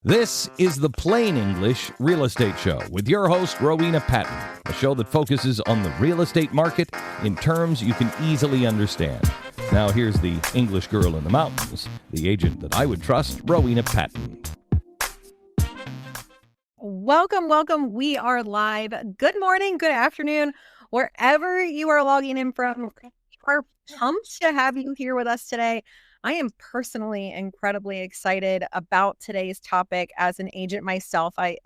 This is the Plain English Real Estate Show with your host, Rowena Patton, a show that focuses on the real estate market in terms you can easily understand. Now here's the English girl in the mountains, the agent that I would trust, Rowena Patton. Welcome. We are live. Good morning, good afternoon, wherever you are logging in from. We're pumped to have you here with us today. I am personally incredibly excited about today's topic. As an agent myself, I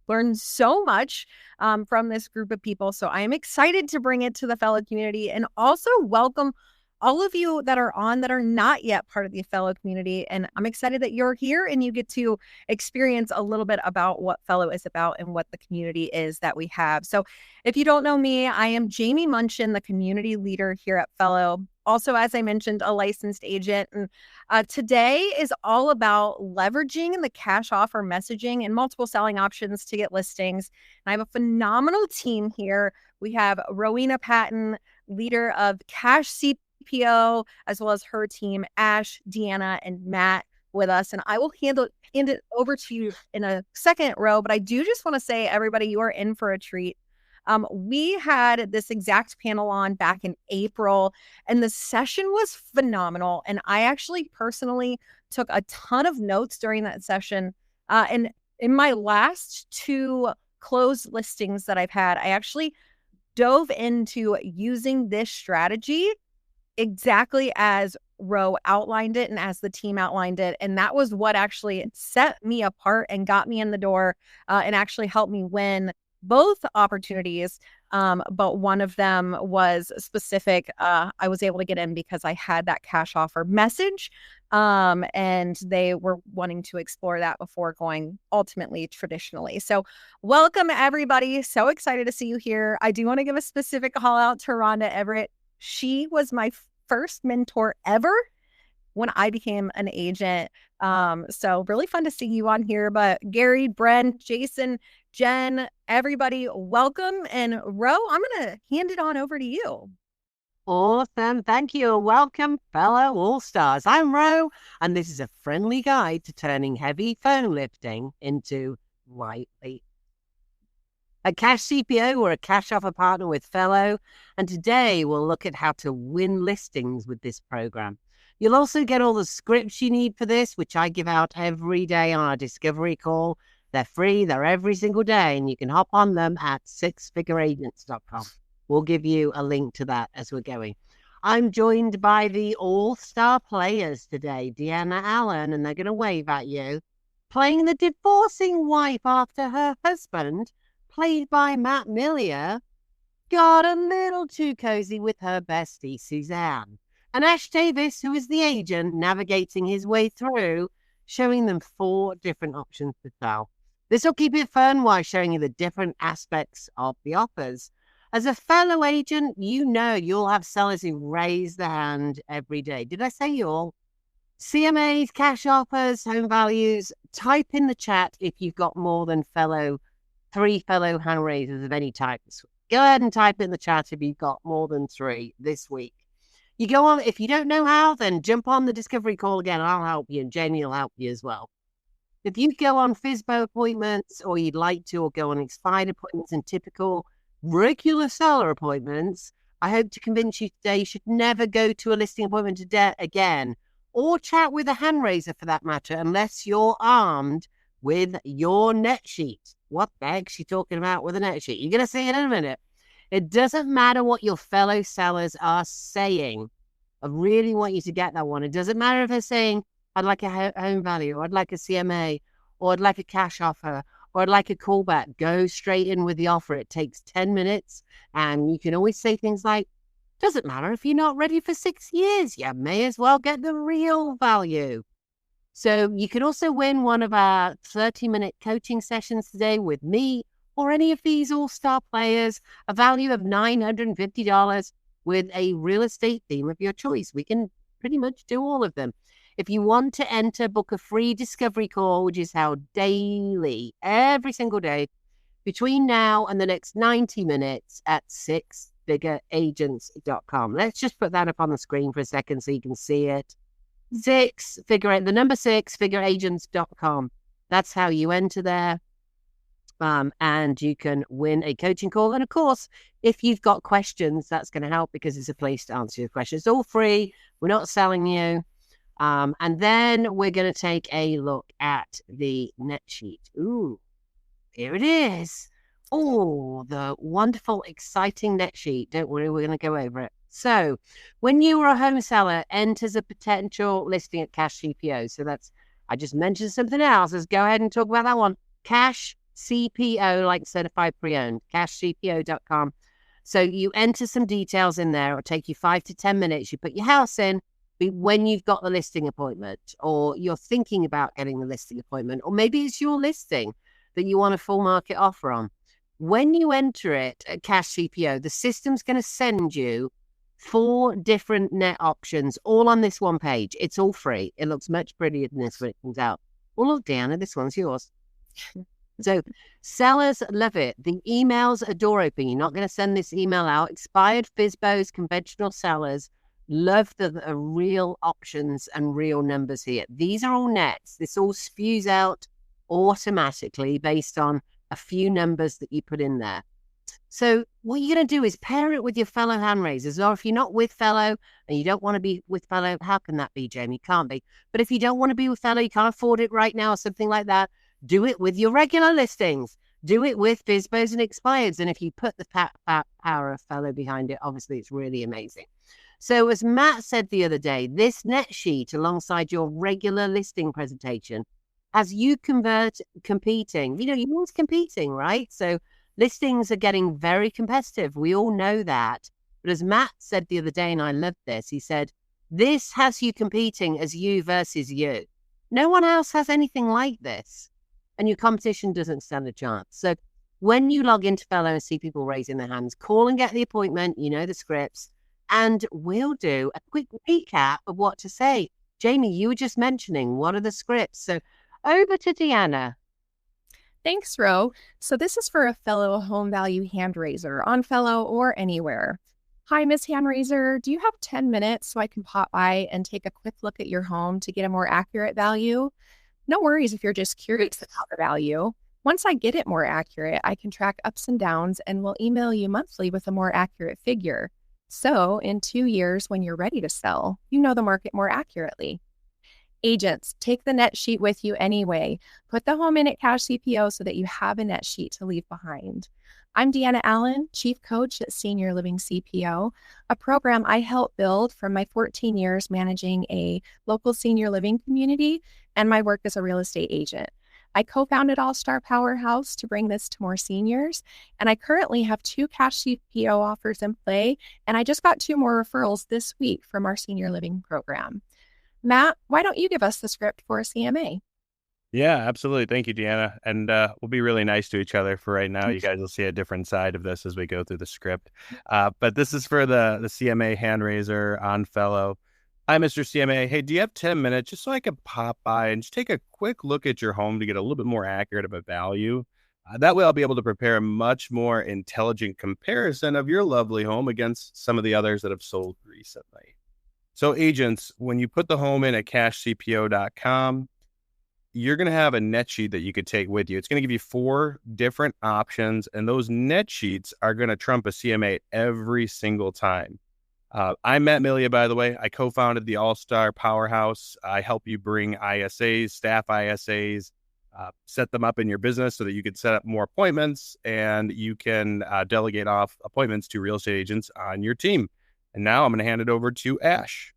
learned so much from this group of people. So I am excited to bring it to the fellow community and also welcome all of you that are on that are not yet part of the fellow community. And I'm excited that you're here and you get to experience a little bit about what fellow is about and what the community is that we have. So if you don't know me, I am Jamie Munchin, the community leader here at Fellow. Also, as I mentioned, a licensed agent. And today is all about leveraging the cash offer messaging and multiple selling options to get listings. And I have a phenomenal team here. We have Rowena Patton, leader of Cash CPO, as well as her team, Ash, Deanna, and Matt with us. And I will hand it over to you in a second, Row. But I do just want to say, everybody, you are in for a treat. We had this exact panel on back in April, and the session was phenomenal. And I actually personally took a ton of notes during that session. And in my last two closed listings that I've had, I actually dove into using this strategy exactly as Row outlined it and as the team outlined it. And that was what actually set me apart and got me in the door and actually helped me win both opportunities, but one of them was specific. I was able to get in because I had that cash offer message, and they were wanting to explore that before going ultimately traditionally. So welcome, everybody. So excited to see you here. I do want to give a specific call out to Rhonda Everett. She was my first mentor ever when I became an agent. So really fun to see you on here. But Gary, Brent, Jason, Jen, everybody, welcome. And Ro, I'm going to hand it on over to you. Awesome. Thank you. Welcome, fellow All-Stars. I'm Ro, and this is a friendly guide to turning heavy phone lifting into lightly. At Cash CPO, we're a cash offer partner with Fellow, and today we'll look at how to win listings with this program. You'll also get all the scripts you need for this, which I give out every day on our discovery call. They're free. They're every single day, and you can hop on them at sixfigureagents.com. We'll give you a link to that as we're going. I'm joined by the all-star players today, Deanna Allen, and they're going to wave at you. Playing the divorcing wife after her husband, played by Matt Millier, got a little too cozy with her bestie, Suzanne. And Ash Davis, who is the agent navigating his way through, showing them 4 different options to sell. This will keep it fun while showing you the different aspects of the offers. As a fellow agent, you know you'll have sellers who raise their hand every day. Did I say you all? CMAs, cash offers, home values. Type in the chat if you've got more than 3 fellow hand raisers of any type. Go ahead and type in the chat if you've got more than 3 this week. You go on, if you don't know how, then jump on the discovery call again. I'll help you, and Jamie will help you as well. If you go on FSBO appointments, or you'd like to, or go on expired appointments and typical regular seller appointments, I hope to convince you today you should never go to a listing appointment again, or chat with a hand raiser for that matter, unless you're armed with your net sheet. What the heck's she talking about with a net sheet? You're going to see it in a minute. It doesn't matter what your fellow sellers are saying. I really want you to get that one. It doesn't matter if they're saying, I'd like a home value, or I'd like a CMA, or I'd like a cash offer, or I'd like a callback. Go straight in with the offer. It takes 10 minutes. And you can always say things like, doesn't matter if you're not ready for 6 years. You may as well get the real value. So you can also win one of our 30-minute coaching sessions today with me, or any of these all-star players, a value of $950 with a real estate theme of your choice. We can pretty much do all of them. If you want to enter, book a free discovery call, which is held daily, every single day, between now and the next 90 minutes at sixfigureagents.com. Let's just put that up on the screen for a second so you can see it. The number 6, figureagents.com. That's how you enter there. And you can win a coaching call. And of course, if you've got questions, that's going to help because it's a place to answer your questions. It's all free. We're not selling you. And then we're going to take a look at the net sheet. Ooh, here it is. Oh, the wonderful, exciting net sheet. Don't worry, we're going to go over it. So when you are a home seller, enters a potential listing at Cash CPO. So that's, I just mentioned something else. Let's go ahead and talk about that one. Cash CPO, like certified pre-owned, cashcpo.com. So you enter some details in there. It'll take you 5 to 10 minutes. You put your house in when you've got the listing appointment, or you're thinking about getting the listing appointment, or maybe it's your listing that you want a full market offer on. When you enter it at Cash CPO, the system's going to send you 4 different net options, all on this one page. It's all free. It looks much prettier than this when it comes out. Oh, look, Deanna, this one's yours. So sellers love it. The emails are door open. You're not going to send this email out. Expired FSBOs, conventional sellers love the real options and real numbers here. These are all nets. This all spews out automatically based on a few numbers that you put in there. So what you're going to do is pair it with your fellow hand raisers. Or if you're not with fellow and you don't want to be with fellow, how can that be, Jamie? Can't be. But if you don't want to be with fellow, you can't afford it right now or something like that, do it with your regular listings. Do it with FSBOs and expireds. And if you put the power of fellow behind it, obviously it's really amazing. So as Matt said the other day, this net sheet alongside your regular listing presentation, as you competing, you're always competing, right? So listings are getting very competitive. We all know that. But as Matt said the other day, and I loved this, he said, this has you competing as you versus you. No one else has anything like this. And your competition doesn't stand a chance. So when you log into Fellow and see people raising their hands, call and get the appointment, the scripts, and we'll do a quick recap of what to say. Jamie, you were just mentioning, what are the scripts? So over to Deanna. Thanks, Ro. So this is for a fellow home value hand raiser on Fellow or anywhere. Hi, Miss Hand Raiser. Do you have 10 minutes so I can pop by and take a quick look at your home to get a more accurate value? No worries if you're just curious about the value. Once I get it more accurate, I can track ups and downs and will email you monthly with a more accurate figure. So in 2 years, when you're ready to sell, you know the market more accurately. Agents, take the net sheet with you anyway. Put the home in at Cash CPO so that you have a net sheet to leave behind. I'm Deanna Allen, Chief Coach at Senior Living CPO, a program I helped build from my 14 years managing a local senior living community and my work as a real estate agent. I co-founded All Star Powerhouse to bring this to more seniors, and I currently have 2 Cash CPO offers in play, and I just got 2 more referrals this week from our senior living program. Matt, why don't you give us the script for a CMA? Yeah, absolutely. Thank you, Deanna. And we'll be really nice to each other for right now. You guys will see a different side of this as we go through the script. But this is for the CMA hand raiser on Fellow. Hi, Mr. CMA. Hey, do you have 10 minutes just so I can pop by and just take a quick look at your home to get a little bit more accurate of a value? That way I'll be able to prepare a much more intelligent comparison of your lovely home against some of the others that have sold recently. So agents, when you put the home in at cashcpo.com, you're going to have a net sheet that you could take with you. It's going to give you 4 different options, and those net sheets are going to trump a CMA every single time. I'm Matt Milia, by the way. I co-founded the All-Star Powerhouse. I help you bring ISAs, staff ISAs, set them up in your business so that you can set up more appointments and you can delegate off appointments to real estate agents on your team. And now I'm going to hand it over to Ash.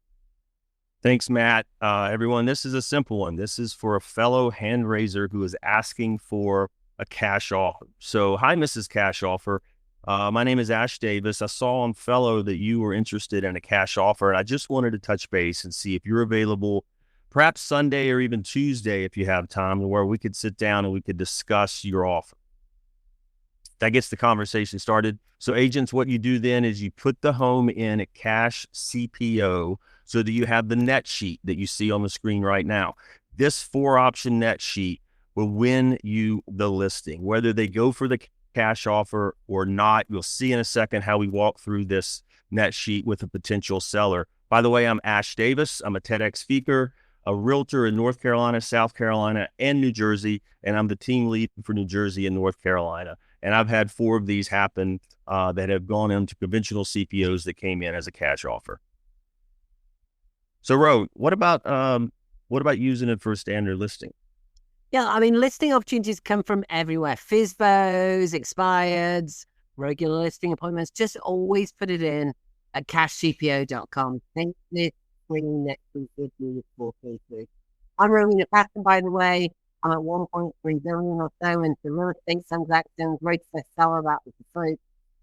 Thanks, Matt. Everyone, this is a simple one. This is for a fellow hand raiser who is asking for a cash offer. So, hi, Mrs. Cash Offer. My name is Ash Davis. I saw on Fellow that you were interested in a cash offer, and I just wanted to touch base and see if you're available, perhaps Sunday or even Tuesday if you have time, where we could sit down and we could discuss your offer. That gets the conversation started. So agents, what you do then is you put the home in at Cash CPO so that you have the net sheet that you see on the screen right now. This 4-option net sheet will win you the listing, whether they go for the cash offer or not. You'll see in a second how we walk through this net sheet with a potential seller. By the way, I'm Ash Davis. I'm a TEDx speaker, a realtor in North Carolina, South Carolina, and New Jersey, and I'm the team lead for New Jersey and North Carolina. And I've had 4 of these happen that have gone into conventional CPOs that came in as a cash offer. So, Ro, what about using it for a standard listing? Yeah, I mean, listing opportunities come from everywhere. FSBOs, expireds, regular listing appointments. Just always put it in at cashcpo.com. Thank you. Next week with me for Facebook. I'm Rowena Patton, by the way. I'm at 1.3 billion or so into real estate transactions. Rates bestseller, that was the truth.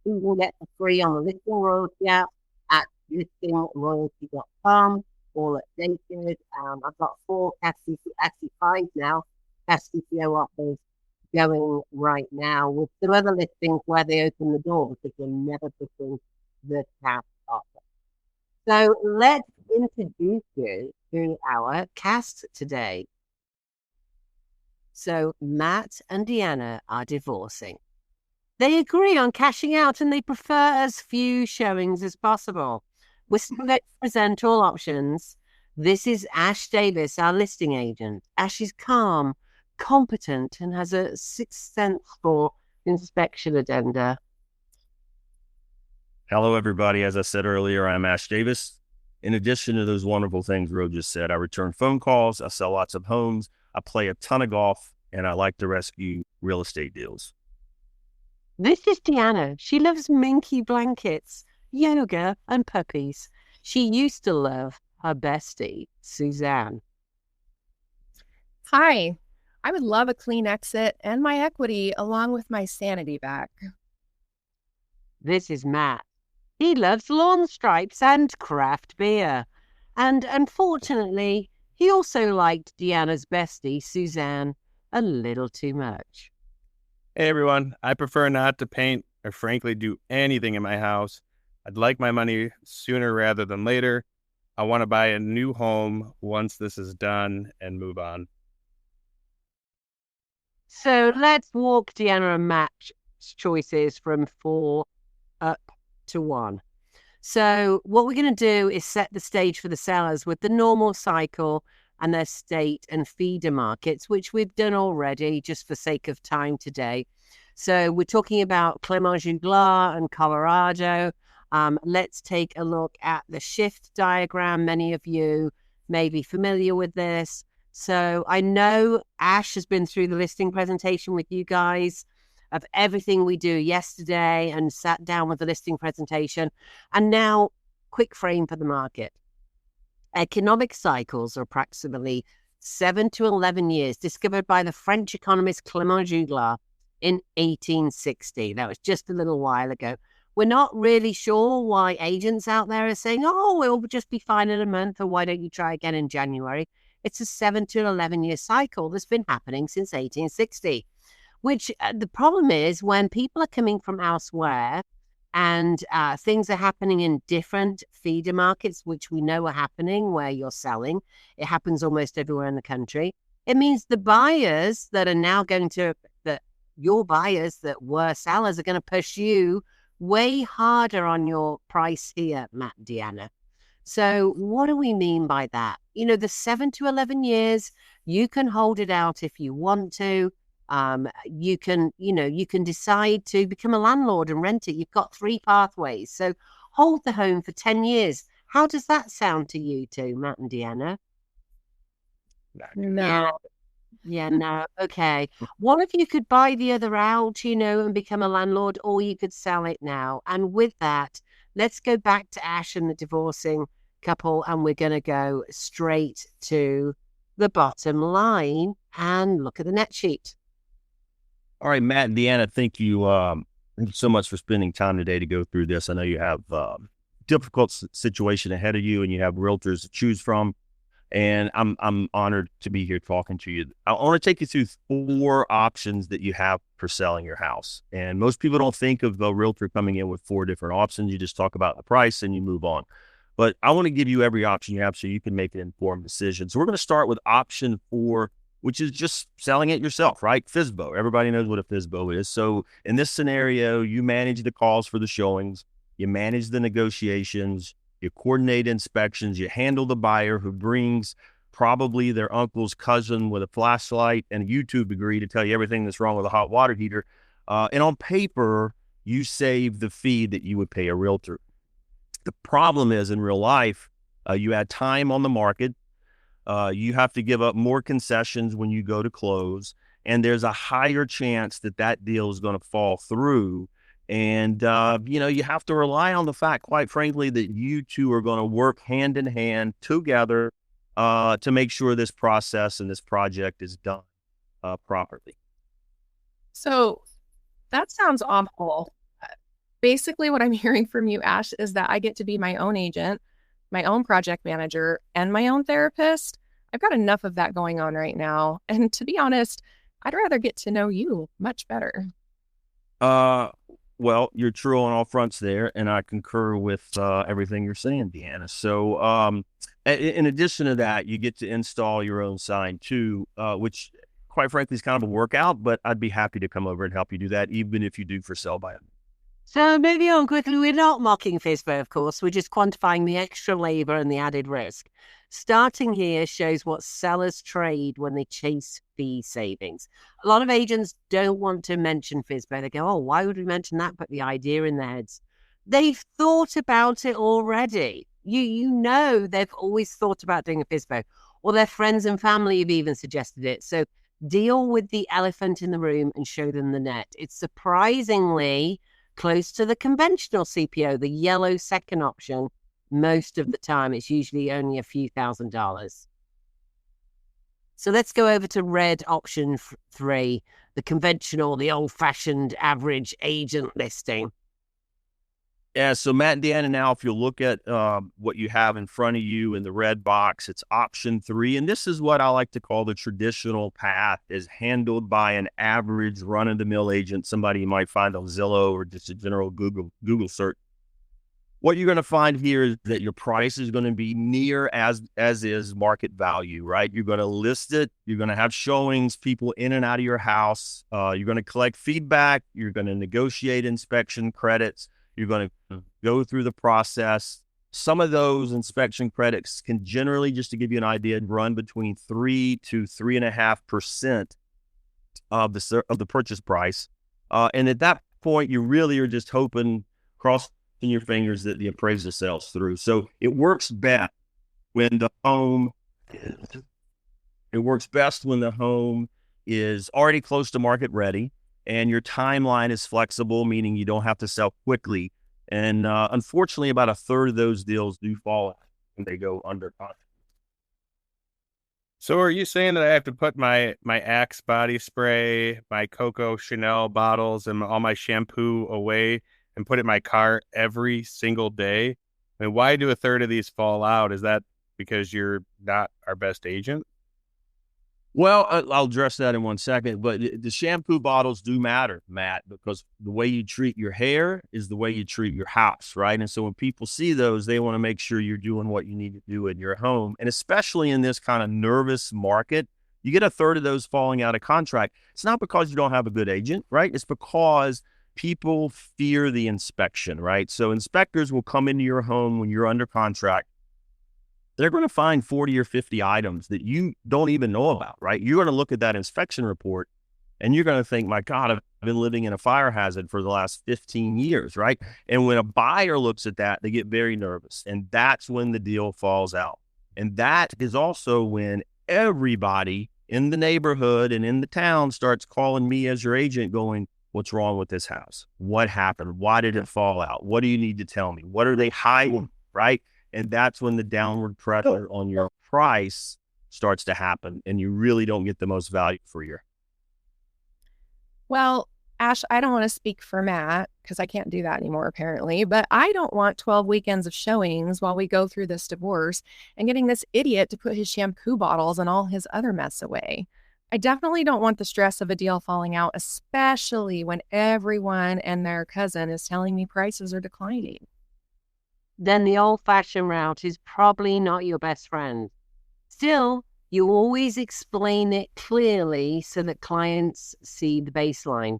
You will get for free on the listing royalty app at listingroyalty.com. All updated. I've got 4 Cash CPO, actually 5 now, Cash CPO offers going right now with some other listings where they open the door because they're never putting the cash offer. So let's introduce you to our cast today. So Matt and Deanna are divorcing. They agree on cashing out and they prefer as few showings as possible. We're still going to present all options. This is Ash Davis, our listing agent. Ash is calm, competent, and has a 6th sense for inspection addenda. Hello, everybody. As I said earlier, I'm Ash Davis. In addition to those wonderful things Ro just said, I return phone calls, I sell lots of homes, I play a ton of golf, and I like to rescue real estate deals. This is Deanna. She loves minky blankets, yoga, and puppies. She used to love her bestie, Suzanne. Hi, I would love a clean exit and my equity along with my sanity back. This is Matt. He loves lawn stripes and craft beer. And unfortunately, he also liked Deanna's bestie, Suzanne, a little too much. Hey everyone, I prefer not to paint or frankly do anything in my house. I'd like my money sooner rather than later. I want to buy a new home once this is done and move on. So let's walk Deanna and Matt's choices from 4 up to 1. So what we're going to do is set the stage for the sellers with the normal cycle and their state and feeder markets, which we've done already just for sake of time today. So we're talking about Clermont-Jouglar and Colorado. Let's take a look at the shift diagram. Many of you may be familiar with this. So I know Ash has been through the listing presentation with you guys of everything we do yesterday and sat down with the listing presentation. And now, quick frame for the market. Economic cycles are approximately 7 to 11 years, discovered by the French economist Clermont-Jouglar in 1860. That was just a little while ago. We're not really sure why agents out there are saying, oh, we'll just be fine in a month, or why don't you try again in January? It's a 7 to 11-year cycle that's been happening since 1860. Which the problem is when people are coming from elsewhere and things are happening in different feeder markets, which we know are happening where you're selling. It happens almost everywhere in the country. It means the buyers that are now going to, that your buyers that were sellers are going to push you way harder on your price here, Matt and Deanna. So what do we mean by that? You know, the 7 to 11 years, you can hold it out if you want to. You can decide to become a landlord and rent it. You've got 3 pathways. So hold the home for 10 years. How does that sound to you two, Matt and Deanna? No. Yeah, no. Okay. One of you could buy the other out, and become a landlord, or you could sell it now. And with that, let's go back to Ash and the divorcing couple, and we're going to go straight to the bottom line and look at the net sheet. All right, Matt and Deanna, thank you so much for spending time today to go through this. I know you have a difficult situation ahead of you, and you have realtors to choose from. And I'm honored to be here talking to you. I want to take you through 4 options that you have for selling your house. And most people don't think of a realtor coming in with 4 different options. You just talk about the price and you move on. But I want to give you every option you have so you can make an informed decision. So we're going to start with option 4, which is just selling it yourself, right? FSBO. Everybody knows what a FSBO is. So in this scenario, you manage the calls for the showings, you manage the negotiations, you coordinate inspections, you handle the buyer who brings probably their uncle's cousin with a flashlight and a YouTube degree to tell you everything that's wrong with a hot water heater. And on paper, you save the fee that you would pay a realtor. The problem is in real life, you add time on the market. You have to give up more concessions when you go to close, and there's a higher chance that that deal is going to fall through. And, you have to rely on the fact, quite frankly, that you two are going to work hand in hand together to make sure this process and this project is done properly. So that sounds awful. Basically, what I'm hearing from you, Ash, is that I get to be my own agent, my own project manager, and my own therapist. I've got enough of that going on right now. And to be honest, I'd rather get to know you much better. Well, you're true on all fronts there, and I concur with everything you're saying, Deanna. So in addition to that, you get to install your own sign too, which quite frankly is kind of a workout, but I'd be happy to come over and help you do that, even if you do for sale by it. So moving on quickly, we're not mocking FSBO, of course. We're just quantifying the extra labor and the added risk. Starting here shows what sellers trade when they chase fee savings. A lot of agents don't want to mention FSBO. They go, oh, why would we mention that? Put the idea in their heads. They've thought about it already. You know they've always thought about doing a FSBO, or their friends and family have even suggested it. So deal with the elephant in the room and show them the net. It's surprisingly close to the conventional CPO, the yellow second option. Most of the time, it's usually only a few $1,000s. So let's go over to red option 3, the conventional, the old-fashioned average agent listing. Yeah, so Matt and Deanna, now if you look at what you have in front of you in the red box, it's option 3. And this is what I like to call the traditional path, is handled by an average run-of-the-mill agent, somebody you might find on Zillow or just a general Google search. What you're going to find here is that your price is going to be near as is market value, right? You're going to list it. You're going to have showings, people in and out of your house. You're going to collect feedback. You're going to negotiate inspection credits. You're going to go through the process. Some of those inspection credits can generally, just to give you an idea, run between 3 to 3.5% of the purchase price. And at that point, you really are just hoping, crossing your fingers, that the appraiser sells through. So it works best when the home is already close to market ready, and your timeline is flexible, meaning you don't have to sell quickly. And unfortunately, about a third of those deals do fall out when they go under contract. So are you saying that I have to put my Axe body spray, my Coco Chanel bottles, and all my shampoo away and put it in my car every single day? I mean, why do a third of these fall out? Is that because you're not our best agent? Well, I'll address that in one second, but the shampoo bottles do matter, Matt, because the way you treat your hair is the way you treat your house, right? And so when people see those, they want to make sure you're doing what you need to do in your home. And especially in this kind of nervous market, you get a third of those falling out of contract. It's not because you don't have a good agent, right? It's because people fear the inspection, right? So inspectors will come into your home when you're under contract. They're going to find 40 or 50 items that you don't even know about, right? You're going to look at that inspection report and you're going to think, my God, I've been living in a fire hazard for the last 15 years, right? And when a buyer looks at that, they get very nervous. And that's when the deal falls out. And that is also when everybody in the neighborhood and in the town starts calling me as your agent going, what's wrong with this house? What happened? Why did it fall out? What do you need to tell me? What are they hiding, right? And that's when the downward pressure on your price starts to happen, and you really don't get the most value for your. Well, Ash, I don't want to speak for Matt because I can't do that anymore, apparently, but I don't want 12 weekends of showings while we go through this divorce and getting this idiot to put his shampoo bottles and all his other mess away. I definitely don't want the stress of a deal falling out, especially when everyone and their cousin is telling me prices are declining. Then the old-fashioned route is probably not your best friend. Still, you always explain it clearly so that clients see the baseline.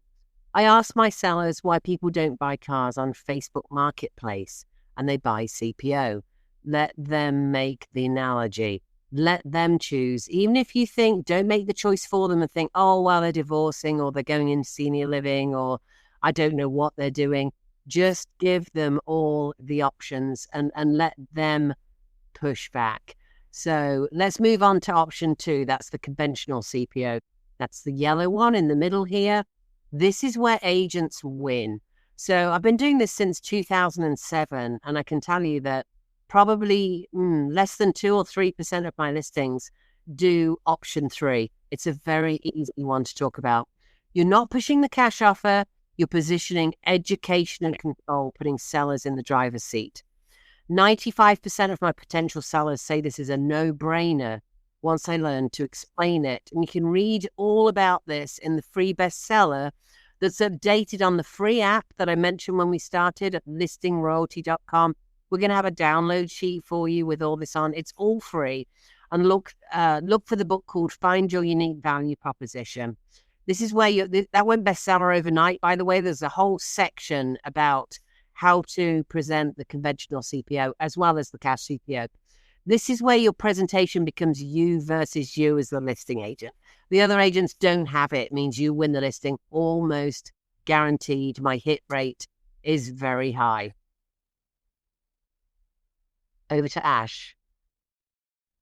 I ask my sellers why people don't buy cars on Facebook Marketplace and they buy CPO. Let them make the analogy. Let them choose. Even if you think, don't make the choice for them and think, oh, well, they're divorcing or they're going into senior living or I don't know what they're doing. Just give them all the options and let them push back. So let's move on to option 2. That's the conventional CPO. That's the yellow one in the middle here. This is where agents win. So I've been doing this since 2007, and I can tell you that probably less than 2 or 3% of my listings do option 3. It's a very easy one to talk about. You're not pushing the cash offer. You're positioning education and control, putting sellers in the driver's seat. 95% of my potential sellers say this is a no-brainer once I learn to explain it. And you can read all about this in the free bestseller that's updated on the free app that I mentioned when we started at listingroyalty.com. We're going to have a download sheet for you with all this on. It's all free. And look for the book called Find Your Unique Value Proposition. This is where that went bestseller overnight. By the way, there's a whole section about how to present the conventional CPO as well as the cash CPO. This is where your presentation becomes you versus you as the listing agent. The other agents don't have it. It means you win the listing, almost guaranteed. My hit rate is very high. Over to Ash.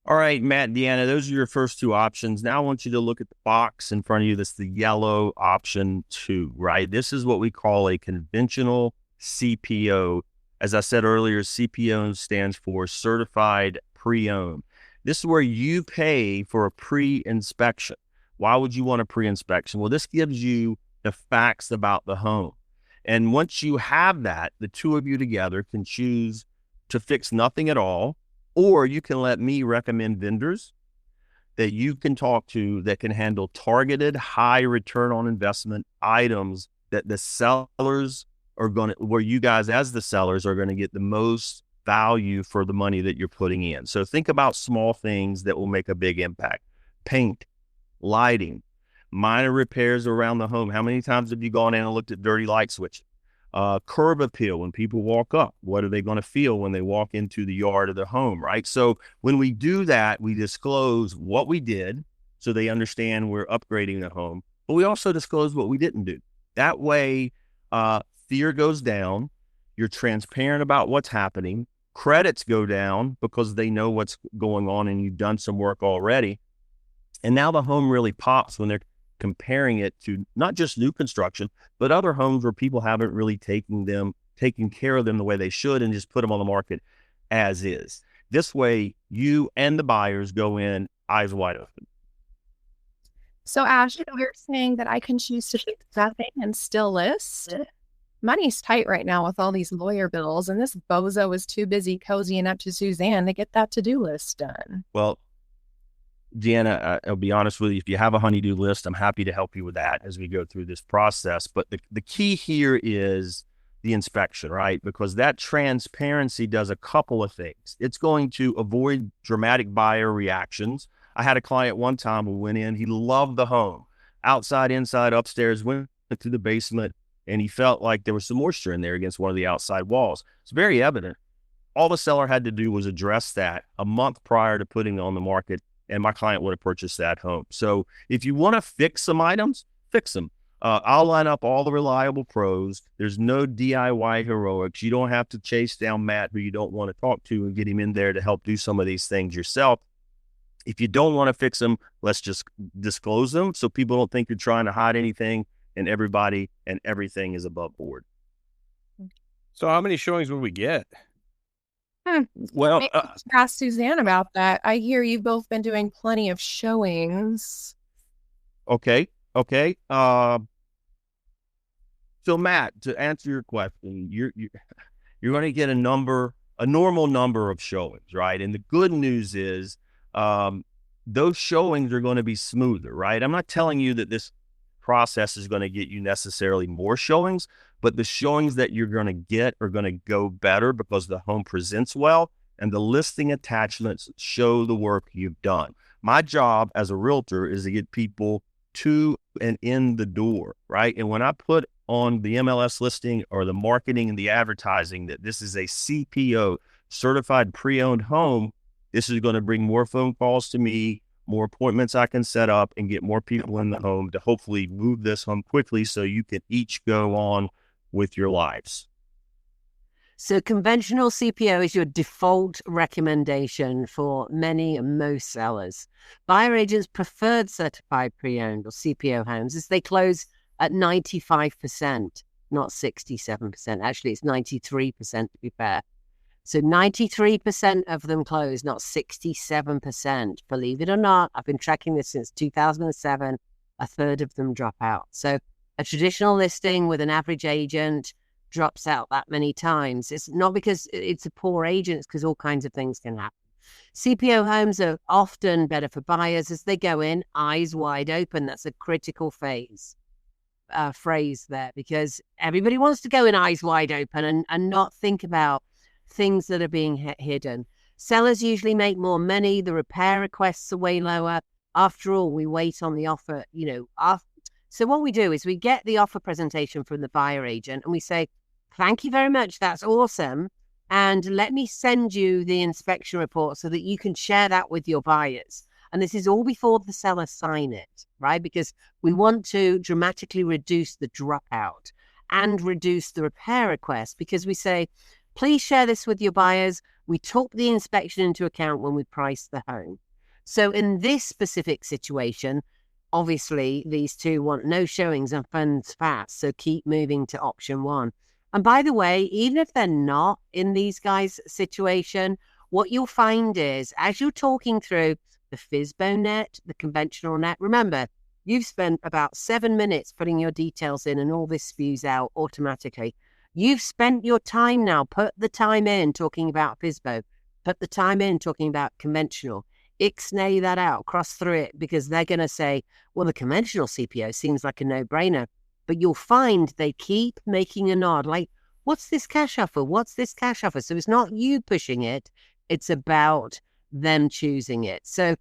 All right, Matt and Deanna, those are your first 2 options. Now I want you to look at the box in front of you. That's the yellow option 2, right? This is what we call a conventional CPO. As I said earlier, CPO stands for Certified Pre-Owned. This is where you pay for a pre-inspection. Why would you want a pre-inspection? Well, this gives you the facts about the home. And once you have that, the 2 of you together can choose to fix nothing at all, or you can let me recommend vendors that you can talk to that can handle targeted high return on investment items that the sellers are going to, where you guys as the sellers are going to get the most value for the money that you're putting in. So think about small things that will make a big impact. Paint, lighting, minor repairs around the home. How many times have you gone in and looked at dirty light switches? Curb appeal, when people walk up, what are they going to feel when they walk into the yard of the home, right? So when we do that, we disclose what we did so they understand we're upgrading the home, but we also disclose what we didn't do. That way, fear goes down. You're transparent about what's happening. Credits go down because they know what's going on and you've done some work already. And now the home really pops when they're comparing it to not just new construction, but other homes where people haven't really taken care of them the way they should and just put them on the market as is. This way, you and the buyers go in eyes wide open. So Ash, you're saying that I can choose to fix nothing and still list? Money's tight right now with all these lawyer bills, and this bozo is too busy cozying up to Suzanne to get that to-do list done. Well, Deanna, I'll be honest with you. If you have a honey-do list, I'm happy to help you with that as we go through this process. But the key here is the inspection, right? Because that transparency does a couple of things. It's going to avoid dramatic buyer reactions. I had a client one time who went in, he loved the home. Outside, inside, upstairs, went to the basement, and he felt like there was some moisture in there against one of the outside walls. It's very evident. All the seller had to do was address that a month prior to putting it on the market, and my client would have purchased that home. So if you want to fix some items, fix them. I'll line up all the reliable pros. There's no DIY heroics. You don't have to chase down Matt, who you don't want to talk to, and get him in there to help do some of these things yourself. If you don't want to fix them, let's just disclose them so people don't think you're trying to hide anything, and everybody and everything is above board. So how many showings would we get? Well, Maybe ask Suzanne about that. I hear you've both been doing plenty of showings. Okay. So Matt, to answer your question, you're going to get a normal number of showings, right? And the good news is those showings are going to be smoother, right? I'm not telling you that this process is going to get you necessarily more showings, but the showings that you're going to get are going to go better because the home presents well and the listing attachments show the work you've done. My job as a realtor is to get people to and in the door, right? And when I put on the MLS listing or the marketing and the advertising that this is a CPO, certified pre-owned home, This is going to bring more phone calls to me, more appointments I can set up, and get more people in the home to hopefully move this home quickly so you can each go on with your lives. So conventional CPO is your default recommendation for many and most sellers. Buyer agents' preferred certified pre-owned or CPO homes is they close at 95%, not 67%. Actually, it's 93% to be fair. So 93% of them close, not 67%. Believe it or not, I've been tracking this since 2007. A third of them drop out. So a traditional listing with an average agent drops out that many times. It's not because it's a poor agent, it's because all kinds of things can happen. CPO homes are often better for buyers as they go in eyes wide open. That's a critical phrase there, because everybody wants to go in eyes wide open and not think about things that are being hidden. Sellers usually make more money. The repair requests are way lower. After all, we wait on the offer, So what we do is we get the offer presentation from the buyer agent and we say, thank you very much. That's awesome. And let me send you the inspection report so that you can share that with your buyers. And this is all before the seller sign it, right? Because we want to dramatically reduce the dropout and reduce the repair request, because we say, please share this with your buyers. We took the inspection into account when we priced the home. So in this specific situation, obviously these two want no showings and funds fast. So keep moving to option one. And by the way, even if they're not in these guys' situation, what you'll find is as you're talking through the FSBO net, the conventional net, remember, you've spent about 7 minutes putting your details in and all this spews out automatically. You've spent your time now, put the time in talking about FSBO, put the time in talking about conventional. Ixnay that out, cross through it, because they're going to say, well, the conventional CPO seems like a no-brainer. But you'll find they keep making a nod, like, what's this cash offer? What's this cash offer? So it's not you pushing it. It's about them choosing it. So,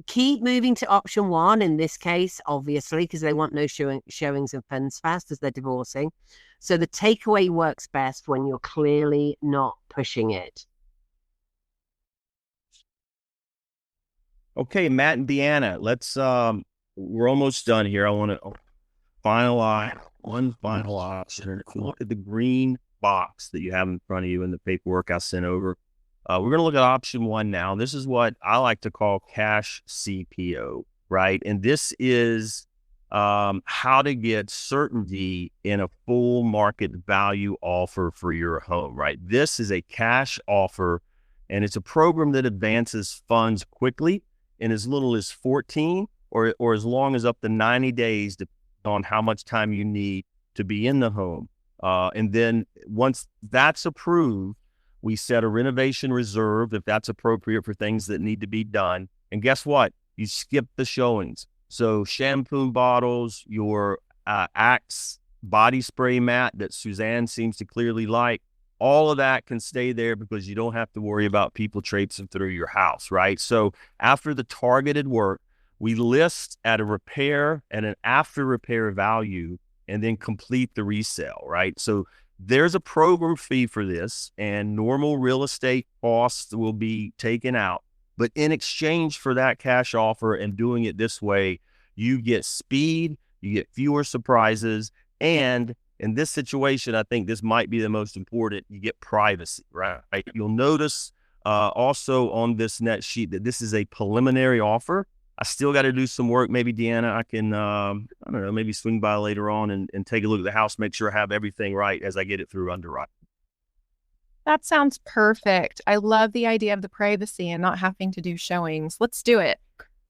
keep moving to option one in this case, obviously, because they want no showings and funds fast as they're divorcing. So the takeaway works best when you're clearly not pushing it. Okay, Matt and Deanna, let's, we're almost done here. I want to finalize one final option. If you look at the green box that you have in front of you in the paperwork I sent over, we're going to look at option one now. This is what I like to call Cash CPO, right? And this is how to get certainty in a full market value offer for your home, right? This is a cash offer, and it's a program that advances funds quickly in as little as 14 or as long as up to 90 days, depending on how much time you need to be in the home. And then once that's approved, we set a renovation reserve if that's appropriate for things that need to be done. And guess what? You skip the showings. So shampoo bottles, your Axe body spray mat that Suzanne seems to clearly like, all of that can stay there because you don't have to worry about people traipsing through your house, right? So after the targeted work, we list at a repair and an after repair value and then complete the resale, right? So there's a program fee for this, and normal real estate costs will be taken out. But in exchange for that cash offer and doing it this way, you get speed, you get fewer surprises, and in this situation, I think this might be the most important, you get privacy, right? You'll notice also on this net sheet that this is a preliminary offer. I still got to do some work. Maybe Deanna, I can, I don't know, maybe swing by later on and take a look at the house, make sure I have everything right as I get it through underwriting. That sounds perfect. I love the idea of the privacy and not having to do showings. Let's do it.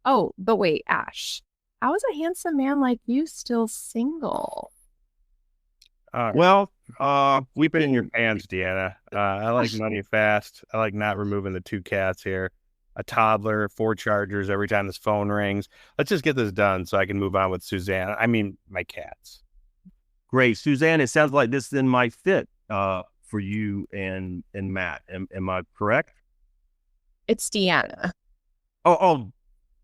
Oh, but wait, Ash, how is a handsome man like you still single? Well, we've been in your hands, Deanna. I like money fast. I like not removing the 2 cats here. A toddler, 4 chargers every time this phone rings. Let's just get this done so I can move on with Suzanne. I mean, my cats. Great. Suzanne, it sounds like this then might fit for you and Matt. Am I correct? It's Deanna. Oh,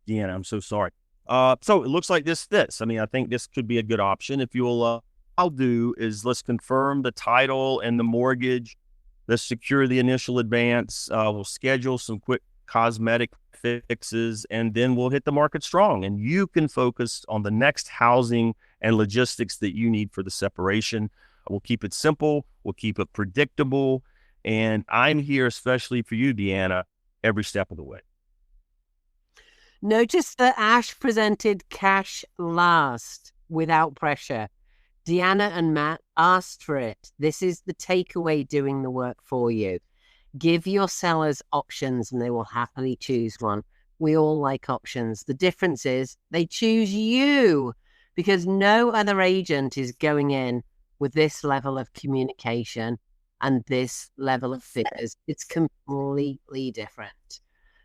Deanna, I'm so sorry. So it looks like this fits. I mean, I think this could be a good option. If you'll, I'll do is let's confirm the title and the mortgage Let's secure the initial advance. We'll schedule some quick cosmetic fixes, and then we'll hit the market strong. And you can focus on the next housing and logistics that you need for the separation. We'll keep it simple. We'll keep it predictable. And I'm here especially for you, Deanna, every step of the way. Notice that Ash presented cash last without pressure. Deanna and Matt asked for it. This is the takeaway doing the work for you. Give your sellers options and they will happily choose one. We all like options. The difference is they choose you because no other agent is going in with this level of communication and this level of figures. It's completely different.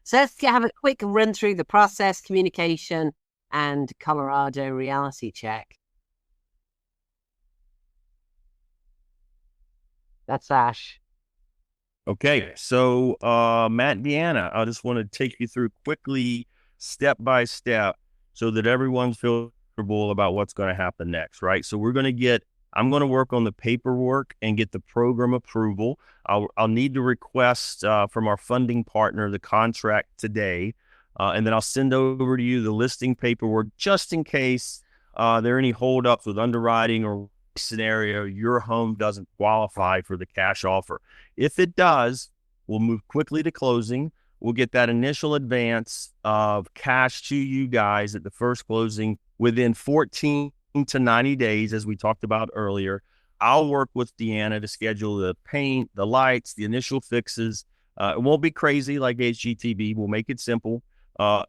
So let's have a quick run through the process, communication, and Colorado reality check. That's Ash. Okay, so Matt and Deanna, I just want to take you through quickly, step by step, so that everyone's feels comfortable about what's going to happen next, right? So I'm going to work on the paperwork and get the program approval. I'll need to request from our funding partner the contract today, and then I'll send over to you the listing paperwork just in case there are any holdups with underwriting or scenario your home doesn't qualify for the cash offer. If it does, we'll move quickly to closing. We'll get that initial advance of cash to you guys at the first closing within 14 to 90 days, as we talked about earlier. I'll work with Deanna to schedule the paint, the lights, the initial fixes. It won't be crazy like HGTV. We'll make it simple.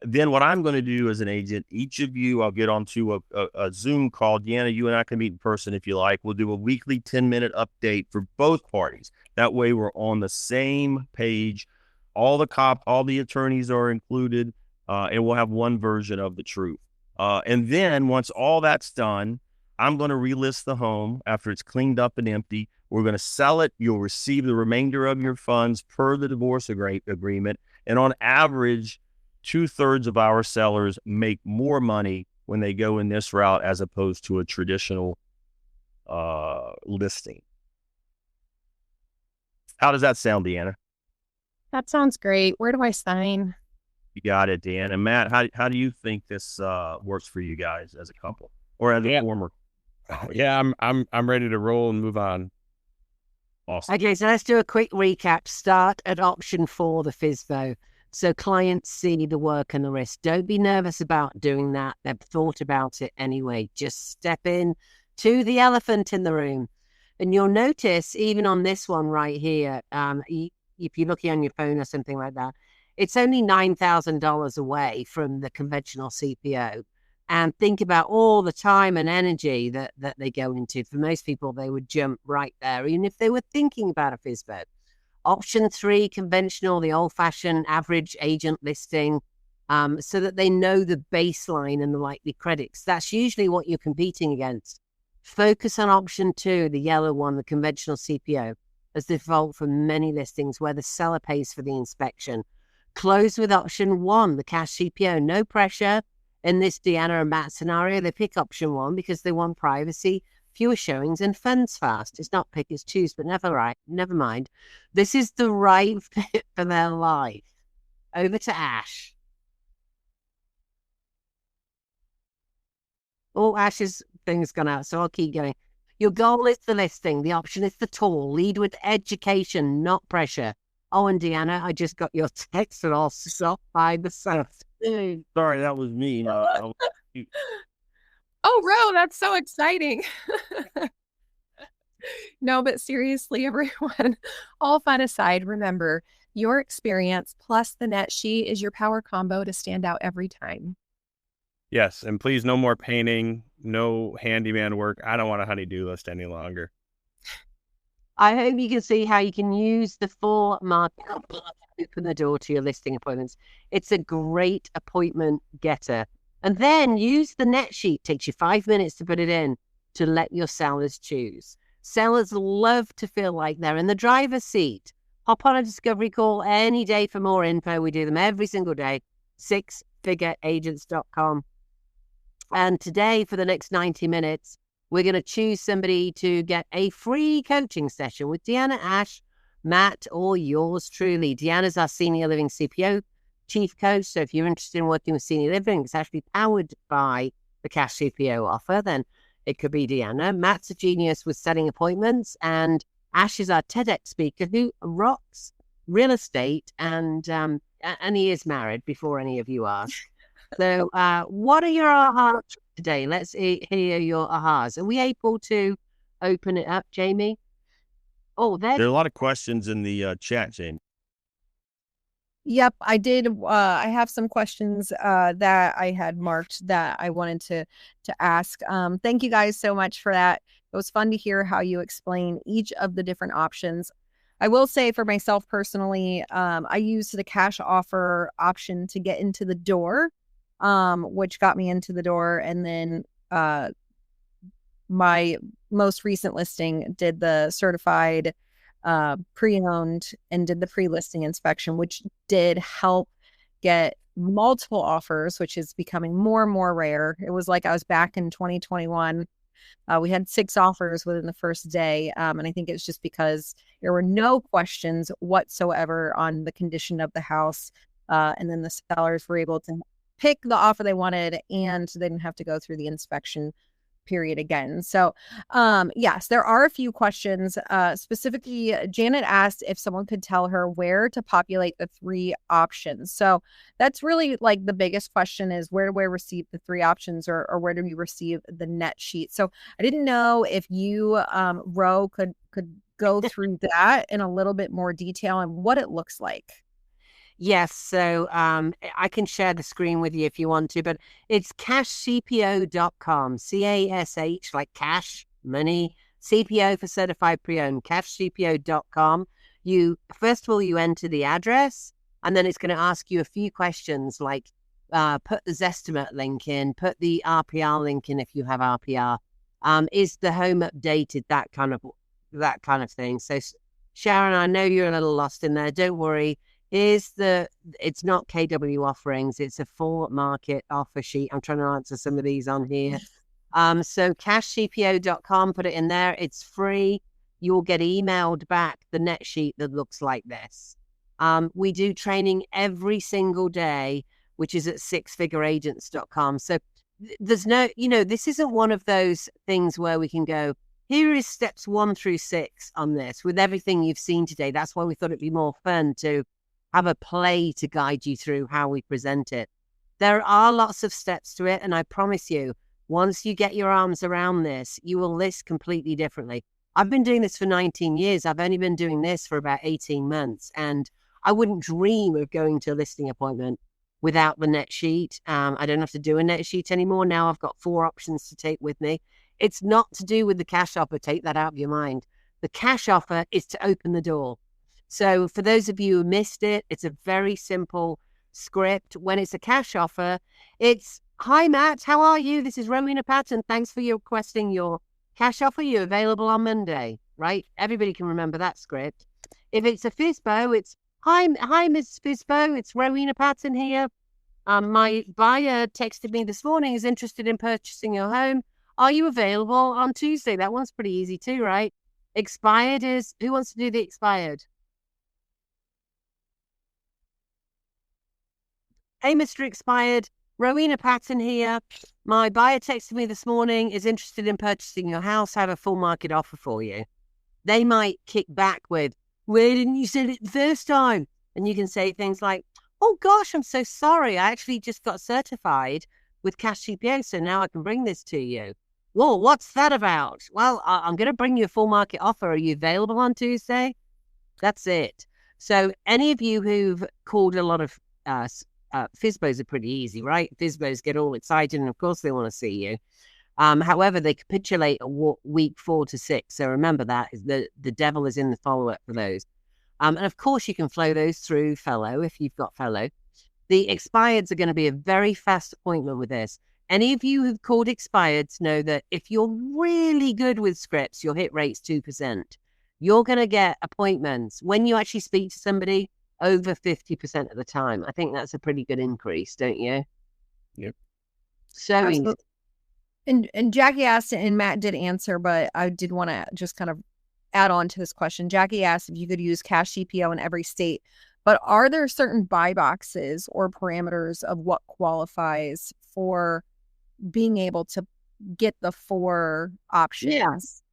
Then what I'm going to do as an agent, each of you, I'll get onto a Zoom call. Deanna, you and I can meet in person if you like. We'll do a weekly 10-minute update for both parties. That way we're on the same page. All the attorneys are included, and we'll have one version of the truth. And then once all that's done, I'm going to relist the home after it's cleaned up and empty. We're going to sell it. You'll receive the remainder of your funds per the divorce agreement. And on average, 2/3 of our sellers make more money when they go in this route as opposed to a traditional listing. How does that sound, Deanna? That sounds great. Where do I sign? You got it, Dan. And Matt, how do you think this works for you guys as a couple or as a former? Yeah, I'm ready to roll and move on. Awesome. Okay, so let's do a quick recap. Start at option 4, the FSBO. So clients see the work and the risk. Don't be nervous about doing that. They've thought about it anyway. Just step in to the elephant in the room. And you'll notice, even on this one right here, if you're looking on your phone or something like that, it's only $9,000 away from the conventional CPO. And think about all the time and energy that they go into. For most people, they would jump right there, even if they were thinking about a FSBO. Option 3, conventional, the old-fashioned average agent listing, so that they know the baseline and the likely credits. That's usually what you're competing against. Focus on option 2, the yellow one, the conventional CPO, as the default for many listings where the seller pays for the inspection. Close with option 1, the cash CPO. No pressure. In this Deanna and Matt scenario, they pick option 1 because they want privacy, fewer showings, and funds fast. It's not pick, it's choose, but never mind. This is the right fit for their life. Over to Ash. Oh, Ash's thing's gone out, so I'll keep going. Your goal is the listing. The option is the tool. Lead with education, not pressure. Oh, and Deanna, I just got your text and I'll stop by the south. Sorry, that was me. Oh, Ro, that's so exciting. No, but seriously, everyone, all fun aside, remember, your experience plus the net sheet is your power combo to stand out every time. Yes, and please, no more painting, no handyman work. I don't want a honey-do list any longer. I hope you can see how you can use the full market to open the door to your listing appointments. It's a great appointment getter. And then use the net sheet. Takes you 5 minutes to put it in to let your sellers choose. Sellers love to feel like they're in the driver's seat. Hop on a discovery call any day for more info. We do them every single day. 6figureagents.com. And today, for the next 90 minutes, we're going to choose somebody to get a free coaching session with Deanna, Ash, Matt, or yours truly. Deanna's our Senior Living CPO Chief Coach. So if you're interested in working with senior living, it's actually powered by the Cash CPO offer, then it could be Deanna. Matt's a genius with setting appointments, and Ash is our TEDx speaker who rocks real estate, and he is married before any of you ask. So what are your ahas today? Let's hear your ahas. Are we able to open it up, Jamie? Oh, There are a lot of questions in the chat, Jane. Yep, I did. I have some questions that I had marked that I wanted to ask. Thank you guys so much for that. It was fun to hear how you explain each of the different options. I will say for myself personally, I used the cash offer option to get into the door, which got me into the door. And then my most recent listing did the certified pre-owned and did the pre-listing inspection, which did help get multiple offers, which is becoming more and more rare. It was like I was back in 2021. We had 6 offers within the first day. And I think it's just because there were no questions whatsoever on the condition of the house. And then the sellers were able to pick the offer they wanted, and they didn't have to go through the inspection period again. So yes, there are a few questions. Specifically, Janet asked if someone could tell her where to populate the 3 options. So that's really like the biggest question, is where do we receive the 3 options, or where do we receive the net sheet? So I didn't know if you, Ro, could go through that in a little bit more detail and what it looks like. Yes, so I can share the screen with you if you want to, but it's cashcpo.com, CASH, like cash, money, CPO for certified pre-owned, cashcpo.com. First of all, you enter the address, and then it's going to ask you a few questions like put the Zestimate link in, put the RPR link in if you have RPR. Is the home updated? That kind of thing. So Sharon, I know you're a little lost in there. Don't worry. It's not KW offerings. It's a full market offer sheet. I'm trying to answer some of these on here. So cashcpo.com, put it in there. It's free. You'll get emailed back the net sheet that looks like this. We do training every single day, which is at sixfigureagents.com. So there's no, this isn't one of those things where we can go, here is steps 1 through 6 on this with everything you've seen today. That's why we thought it'd be more fun to have a play to guide you through how we present it. There are lots of steps to it, and I promise you, once you get your arms around this, you will list completely differently. I've been doing this for 19 years. I've only been doing this for about 18 months, and I wouldn't dream of going to a listing appointment without the net sheet. I don't have to do a net sheet anymore. Now I've got 4 options to take with me. It's not to do with the cash offer. Take that out of your mind. The cash offer is to open the door. So for those of you who missed it, it's a very simple script. When it's a cash offer, it's, hi, Matt, how are you? This is Rowena Patton. Thanks for requesting your cash offer. You're available on Monday, right? Everybody can remember that script. If it's a FSBO, it's, hi, Ms. FSBO. It's Rowena Patton here. My buyer texted me this morning, is interested in purchasing your home. Are you available on Tuesday? That one's pretty easy too, right? Expired is, who wants to do the expired? Hey, Mr. Expired, Rowena Patton here. My buyer texted me this morning, is interested in purchasing your house. I have a full market offer for you. They might kick back with, why didn't you say it the first time? And you can say things like, oh gosh, I'm so sorry. I actually just got certified with Cash CPO, so now I can bring this to you. Whoa, what's that about? Well, I'm going to bring you a full market offer. Are you available on Tuesday? That's it. So any of you who've called a lot of FSBOs are pretty easy, right? FSBOs get all excited, and of course they want to see you. However, they capitulate at week 4 to 6. So remember that the devil is in the follow-up for those. And of course, you can flow those through Fellow if you've got Fellow. The expireds are going to be a very fast appointment with this. Any of you who've called expireds know that if you're really good with scripts, your hit rate's 2%. You're going to get appointments when you actually speak to somebody over 50% of the time. I think that's a pretty good increase, don't you? Yep. So, and Jackie asked, and Matt did answer, but I did want to just kind of add on to this question. Jackie asked if you could use Cash CPO in every state, but are there certain buy boxes or parameters of what qualifies for being able to get the 4 options?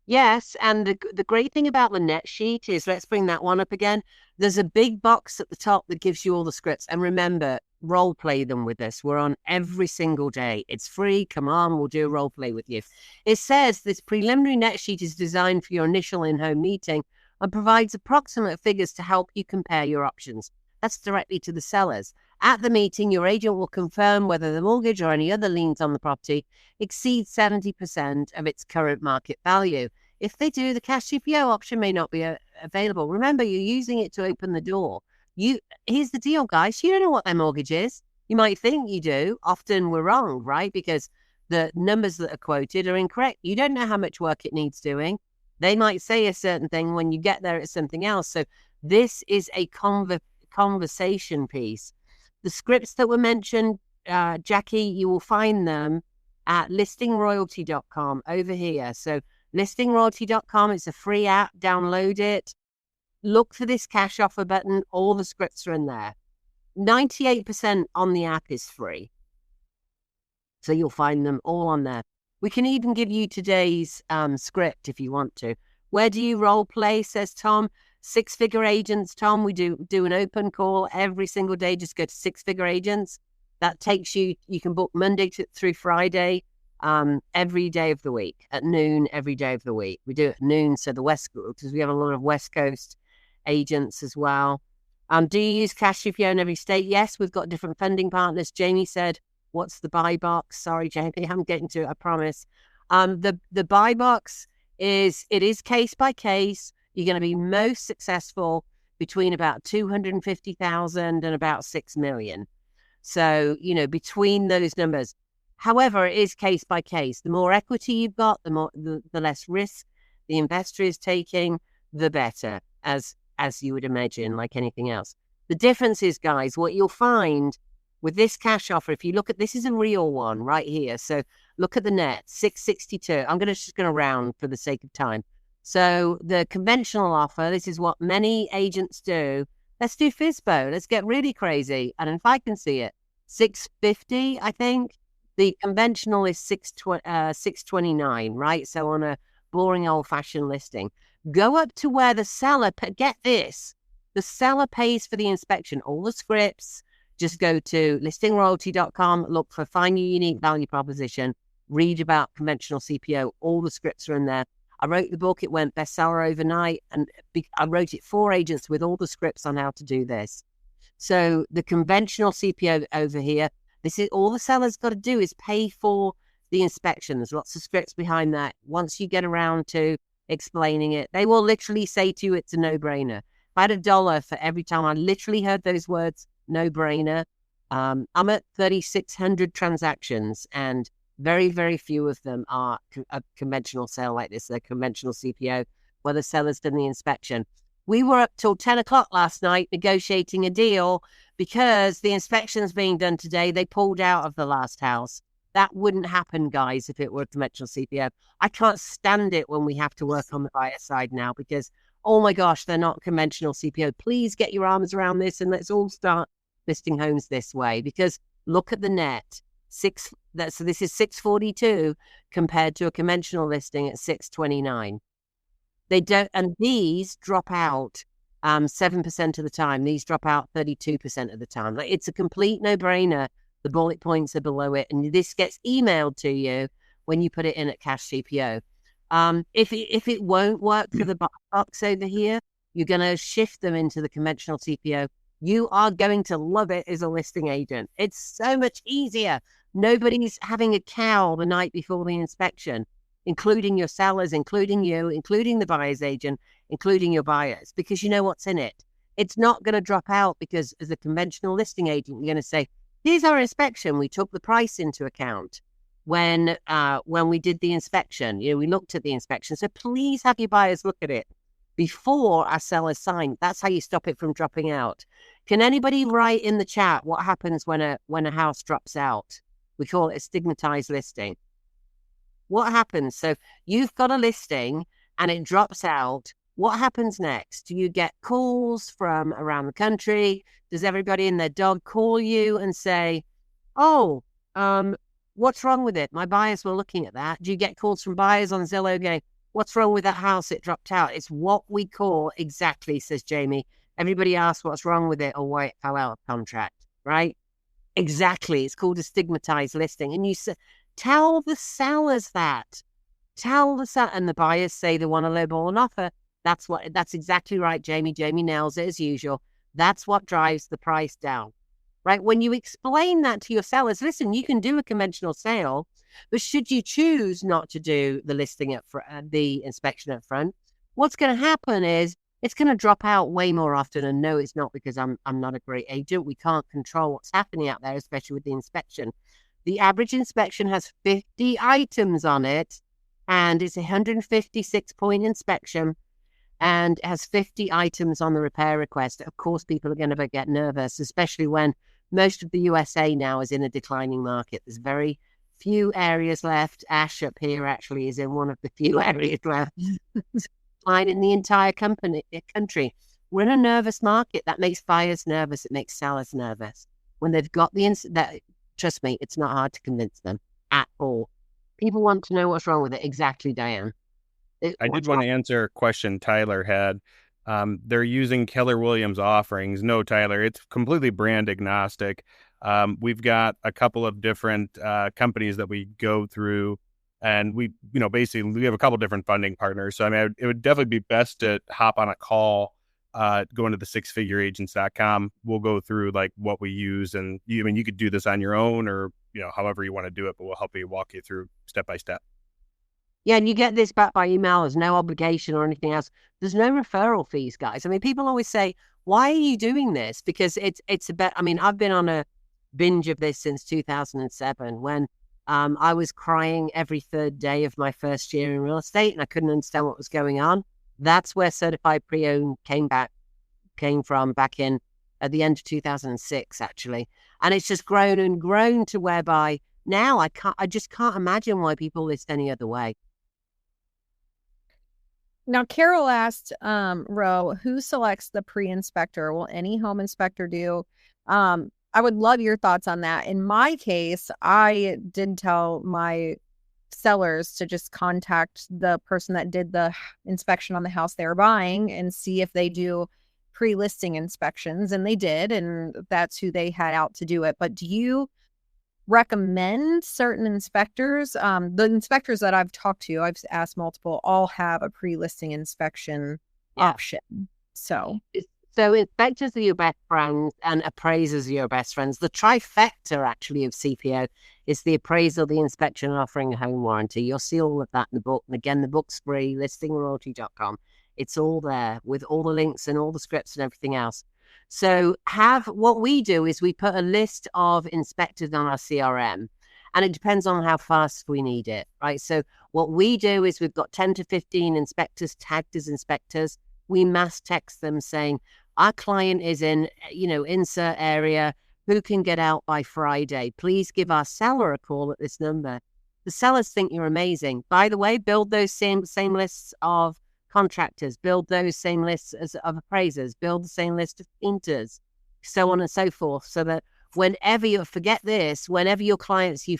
Yes, and the great thing about the net sheet is, let's bring that one up again. There's a big box at the top that gives you all the scripts. And remember, role play them with us. We're on every single day. It's free. Come on, we'll do a role play with you. It says this preliminary net sheet is designed for your initial in-home meeting and provides approximate figures to help you compare your options. That's directly to the sellers. At the meeting, your agent will confirm whether the mortgage or any other liens on the property exceed 70% of its current market value. If they do, the Cash CPO option may not be available. Remember, you're using it to open the door. Here's the deal, guys. You don't know what their mortgage is. You might think you do. Often we're wrong, right? Because the numbers that are quoted are incorrect. You don't know how much work it needs doing. They might say a certain thing. When you get there, it's something else. So this is a conversation piece. The scripts that were mentioned, Jackie, you will find them at listingroyalty.com over here. So listingroyalty.com, it's a free app. Download it. Look for this cash offer button. All the scripts are in there. 98% on the app is free. So you'll find them all on there. We can even give you today's script if you want to. Where do you role play, says Tom. 6-figure agents, Tom. We do an open call every single day. Just go to 6-figure agents. That takes you can book Monday through Friday, every day of the week at noon, every day of the week. We do it at noon. So the West, because we have a lot of West Coast agents as well. Do you use Cash CPO in every state? Yes, we've got different funding partners. Jamie said, what's the buy box? Sorry, Jamie, I'm getting to it, I promise. The buy box is case by case. You're going to be most successful between about 250,000 and about 6 million. So, between those numbers. However, it is case by case. The more equity you've got, the less risk the investor is taking, the better, as you would imagine, like anything else. The difference is, guys, what you'll find with this cash offer, if you look at, this is a real one right here. So look at the net, 662. I'm just going to round for the sake of time. So the conventional offer, this is what many agents do. Let's do FSBO. Let's get really crazy. And if I can see it, 650, I think. The conventional is 629, right? So on a boring old-fashioned listing. Go up to where the seller, get this, the seller pays for the inspection. All the scripts, just go to listingroyalty.com, look for Find Your Unique Value Proposition, read about conventional CPO. All the scripts are in there. I wrote the book. It went bestseller overnight. And I wrote it for agents with all the scripts on how to do this. So the conventional CPO over here, this is all the seller's got to do is pay for the inspection. There's lots of scripts behind that. Once you get around to explaining it, they will literally say to you, it's a no-brainer. If I had $1 for every time I literally heard those words, no-brainer, I'm at 3,600 transactions, and very, very few of them are a conventional sale like this. They're conventional CPO where the seller's done the inspection. We were up till 10 o'clock last night negotiating a deal because the inspection's being done today. They pulled out of the last house. That wouldn't happen, guys, if it were a conventional CPO. I can't stand it when we have to work on the buyer side now because, oh my gosh, they're not conventional CPO. Please get your arms around this and let's all start listing homes this way, because look at the net. So this is 642 compared to a conventional listing at 629. They don't, and these drop out 7% of the time. These drop out 32% of the time. Like, it's a complete no-brainer. The bullet points are below it, and this gets emailed to you when you put it in at Cash CPO. If it won't work for the box over here, you're going to shift them into the conventional CPO. You are going to love it as a listing agent. It's so much easier. Nobody's having a cow the night before the inspection, including your sellers, including you, including the buyer's agent, including your buyers, because you know what's in it. It's not going to drop out because as a conventional listing agent, you're going to say, here's our inspection. We took the price into account when we did the inspection. We looked at the inspection. So please have your buyers look at it before our sellers sign. That's how you stop it from dropping out. Can anybody write in the chat what happens when a house drops out? We call it a stigmatized listing. What happens? So you've got a listing and it drops out, what happens next? Do you get calls from around the country? Does everybody and their dog call you and say, oh, what's wrong with it? My buyers were looking at that. Do you get calls from buyers on Zillow going, what's wrong with that house? It dropped out. It's what we call, exactly, says Jamie. Everybody asks what's wrong with it or why it fell out of contract, right? Exactly. It's called a stigmatized listing. And you say, tell the sellers that. Tell the seller, and the buyers say they want a lowball an offer. That's exactly right, Jamie. Jamie nails it as usual. That's what drives the price down, right? When you explain that to your sellers, listen, you can do a conventional sale, but should you choose not to do the listing the inspection up front, what's going to happen is it's going to drop out way more often. And no, it's not because I'm not a great agent. We can't control what's happening out there, especially with the inspection. The average inspection has 50 items on it, and it's a 156-point inspection, and it has 50 items on the repair request. Of course, people are going to get nervous, especially when most of the USA now is in a declining market. There's very few areas left. Ash up here actually is in one of the few areas left. Decline in the entire country. We're in a nervous market. That makes buyers nervous. It makes sellers nervous. When they've got trust me, it's not hard to convince them at all. People want to know what's wrong with it. Exactly, Diane. I did want to answer a question Tyler had. They're using Keller Williams offerings. No, Tyler, it's completely brand agnostic. We've got a couple of different companies that we go through, and we have a couple different funding partners. So, I mean, it would definitely be best to hop on a call, go into the sixfigureagents.com. We'll go through like what we use, and you could do this on your own or, however you want to do it, but we'll help you walk you through step by step. Yeah, and you get this back by email. There's no obligation or anything else. There's no referral fees, guys. I mean, people always say, why are you doing this? Because it's a bet. I mean, I've been on a binge of this since 2007 when I was crying every third day of my first year in real estate and I couldn't understand what was going on. That's where Certified Pre-Owned came from back in at the end of 2006, actually. And it's just grown and grown to whereby now I just can't imagine why people list any other way. Now, Carol asked, Ro, who selects the pre-inspector? Will any home inspector do? I would love your thoughts on that. In my case, I did tell my sellers to just contact the person that did the inspection on the house they were buying and see if they do pre-listing inspections. And they did, and that's who they had out to do it. But do you recommend certain inspectors? The inspectors that I've talked to, I've asked multiple, all have a pre-listing inspection option. So inspectors are your best friends and appraisers are your best friends. The trifecta actually of CPO is the appraisal, the inspection, and offering a home warranty. You'll see all of that in the book. And again, the book's free, listingroyalty.com. It's all there with all the links and all the scripts and everything else. So what we do is we put a list of inspectors on our CRM, and it depends on how fast we need it, right? So what we do is we've got 10 to 15 inspectors tagged as inspectors. We mass text them saying, our client is in, insert area, who can get out by Friday? Please give our seller a call at this number. The sellers think you're amazing. By the way, build those same lists of contractors, build those same lists of appraisers, build the same list of painters, so on and so forth, so that whenever you've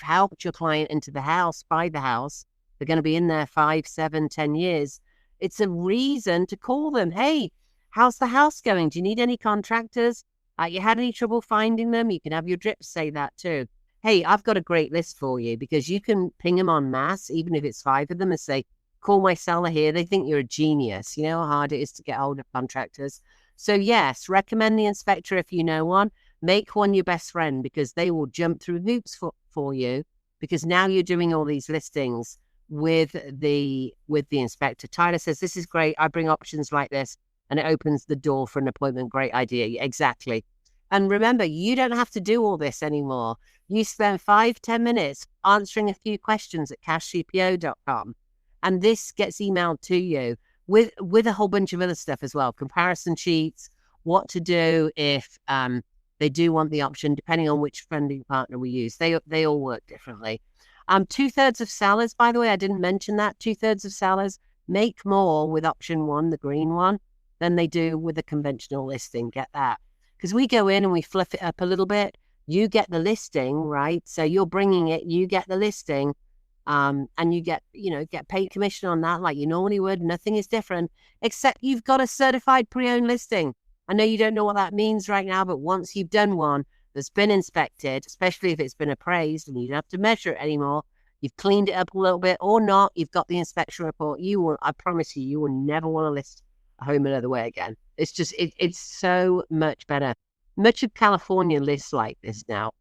helped your client into the house, buy the house, they're going to be in there 5, 7, 10 years. It's a reason to call them. Hey, how's the house going? Do you need any contractors? You had any trouble finding them? You can have your drips say that too. Hey, I've got a great list for you, because you can ping them en masse, even if it's 5 of them, and say, call my seller here. They think you're a genius. You know how hard it is to get hold of contractors. So yes, recommend the inspector if you know one. Make one your best friend, because they will jump through hoops for you, because now you're doing all these listings with the inspector. Tyler says, this is great. I bring options like this and it opens the door for an appointment. Great idea. Exactly. And remember, you don't have to do all this anymore. You spend 5-10 minutes answering a few questions at cashcpo.com. And this gets emailed to you with a whole bunch of other stuff as well. Comparison sheets, what to do if they do want the option, depending on which funding partner we use. They all work differently. 2/3 of sellers, by the way, I didn't mention that. 2/3 of sellers make more with option one, the green one, than they do with a conventional listing. Get that? Because we go in and we fluff it up a little bit. You get the listing, right? So you're bringing it, you get the listing, and you get paid commission on that like you normally would. Nothing is different, except you've got a certified pre-owned listing. I know you don't know what that means right now, but once you've done one that's been inspected, especially if it's been appraised and you don't have to measure it anymore, you've cleaned it up a little bit or not, you've got the inspection report, I promise you will never want to list a home another way again. It's just, it's so much better. Much of California lists like this now.